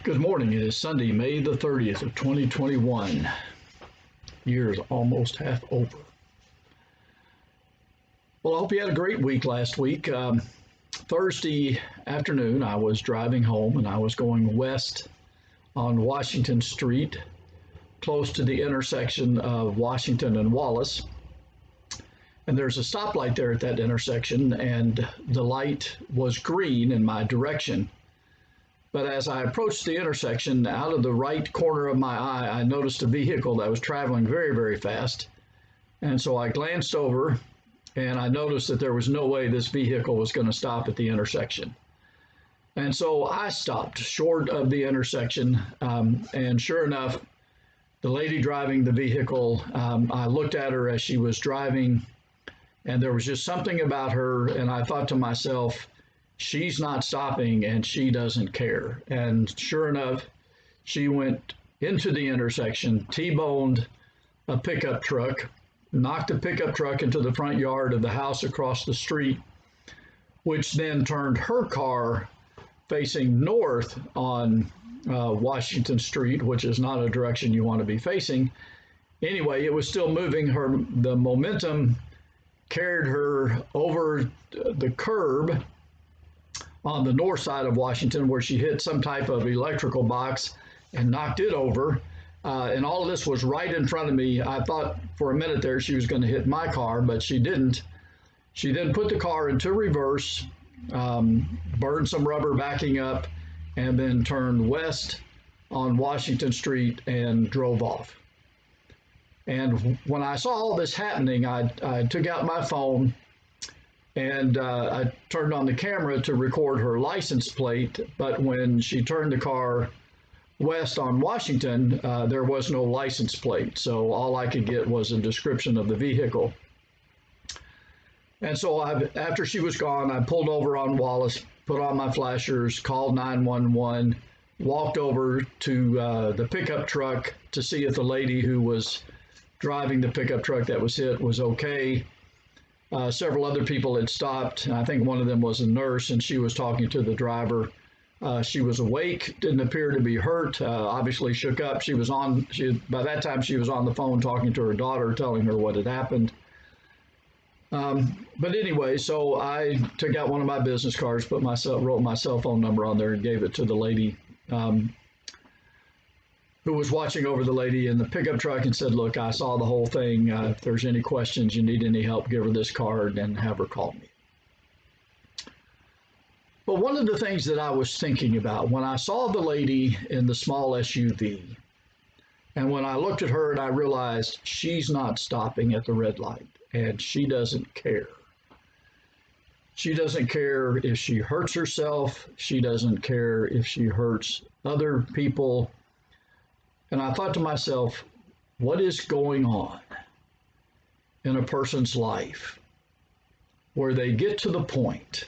Good morning. It is Sunday, May the 30th of 2021. Year is almost half over. Well, I hope you had a great week last week. Thursday afternoon, I was driving home and I was going west on Washington Street, close to the intersection of Washington and Wallace. And there's a stoplight there at that intersection, and the light was green in my direction. But as I approached the intersection, out of the right corner of my eye, I noticed a vehicle that was traveling very, very fast. And so I glanced over and I noticed that there was no way this vehicle was going to stop at the intersection. And so I stopped short of the intersection. And sure enough, the lady driving the vehicle, I looked at her as she was driving, and there was just something about her. And I thought to myself, she's not stopping and she doesn't care. And sure enough, she went into the intersection, T-boned a pickup truck, knocked the pickup truck into the front yard of the house across the street, which then turned her car facing north on Washington Street, which is not a direction you want to be facing. Anyway, it was still moving. The momentum carried her over the curb on the north side of Washington, where she hit some type of electrical box and knocked it over. And all of this was right in front of me. I thought for a minute there she was going to hit my car, but she didn't. She then put the car into reverse, burned some rubber backing up, and then turned west on Washington Street and drove off. And when I saw all this happening, I took out my phone and I turned on the camera to record her license plate. But when she turned the car west on Washington, there was no license plate. So all I could get was a description of the vehicle. And so after she was gone, I pulled over on Wallace, put on my flashers, called 911, walked over to the pickup truck to see if the lady who was driving the pickup truck that was hit was okay. Several other people had stopped. I think one of them was a nurse, and she was talking to the driver. She was awake, didn't appear to be hurt, obviously shook up. By that time, she was on the phone talking to her daughter, telling her what had happened. But anyway, so I took out one of my business cards, wrote my cell phone number on there, and gave it to the lady who was watching over the lady in the pickup truck, and said, "Look, I saw the whole thing. If there's any questions, you need any help, give her this card and have her call me." But one of the things that I was thinking about when I saw the lady in the small SUV, and when I looked at her and I realized she's not stopping at the red light and she doesn't care. She doesn't care if she hurts herself. She doesn't care if she hurts other people. And I thought to myself, what is going on in a person's life where they get to the point,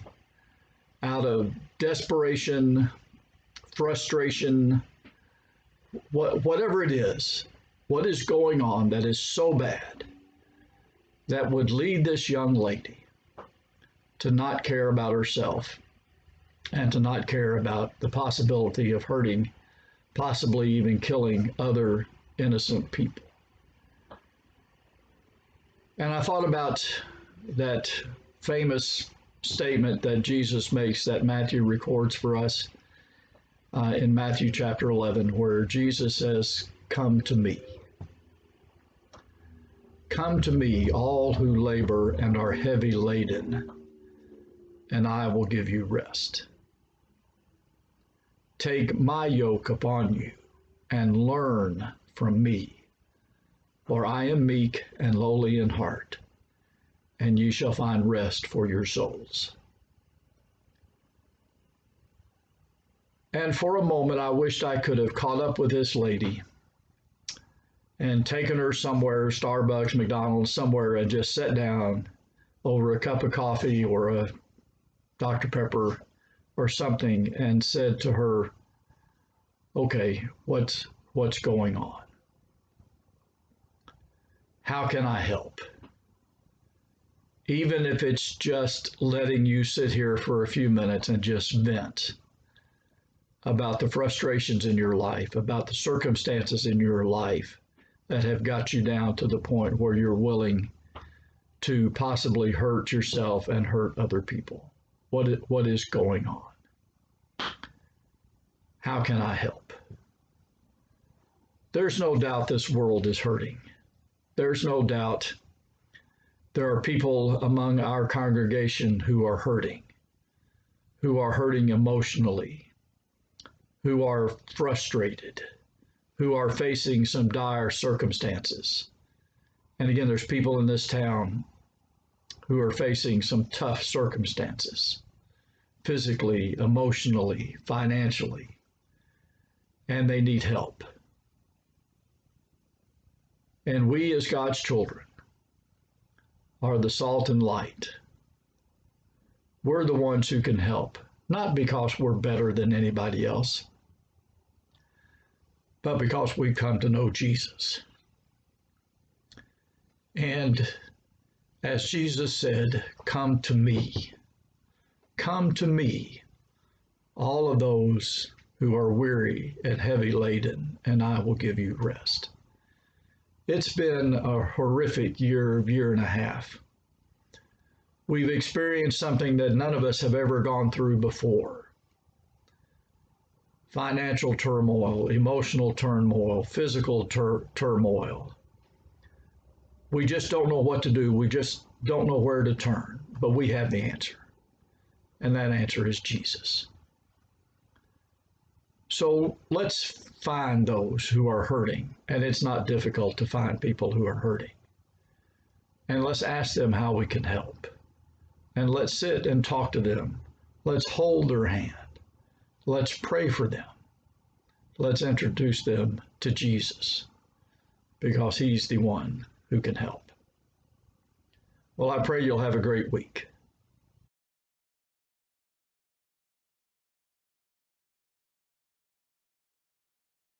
out of desperation, frustration, whatever it is, what is going on that is so bad that would lead this young lady to not care about herself and to not care about the possibility of hurting, possibly even killing other innocent people. And I thought about that famous statement that Jesus makes, that Matthew records for us in Matthew chapter 11, where Jesus says, "Come to me. Come to me, all who labor and are heavy laden, and I will give you rest. Take my yoke upon you and learn from me, for I am meek and lowly in heart, and ye shall find rest for your souls." And for a moment, I wished I could have caught up with this lady and taken her somewhere, Starbucks, McDonald's, somewhere, and just sat down over a cup of coffee or a Dr. Pepper or something and said to her, "Okay, what's going on? How can I help?" Even if it's just letting you sit here for a few minutes and just vent. about the frustrations in your life, about the circumstances in your life that have got you down to the point where you're willing to possibly hurt yourself and hurt other people. What is going on? How can I help? There's no doubt this world is hurting. There's no doubt there are people among our congregation who are hurting emotionally, who are frustrated, who are facing some dire circumstances. And again, there's people in this town who are facing some tough circumstances, physically, emotionally, financially, and they need help. And we, as God's children, are the salt and light. We're the ones who can help, not because we're better than anybody else, but because we've come to know Jesus. And as Jesus said, come to me, all of those who are weary and heavy laden, and I will give you rest. It's been a horrific year and a half. We've experienced something that none of us have ever gone through before. Financial turmoil, emotional turmoil, physical turmoil. We just don't know what to do. We just don't know where to turn, but we have the answer. And that answer is Jesus. So let's find those who are hurting, and it's not difficult to find people who are hurting. And let's ask them how we can help. And let's sit and talk to them. Let's hold their hand. Let's pray for them. Let's introduce them to Jesus, because he's the one who can help. Well, I pray you'll have a great week.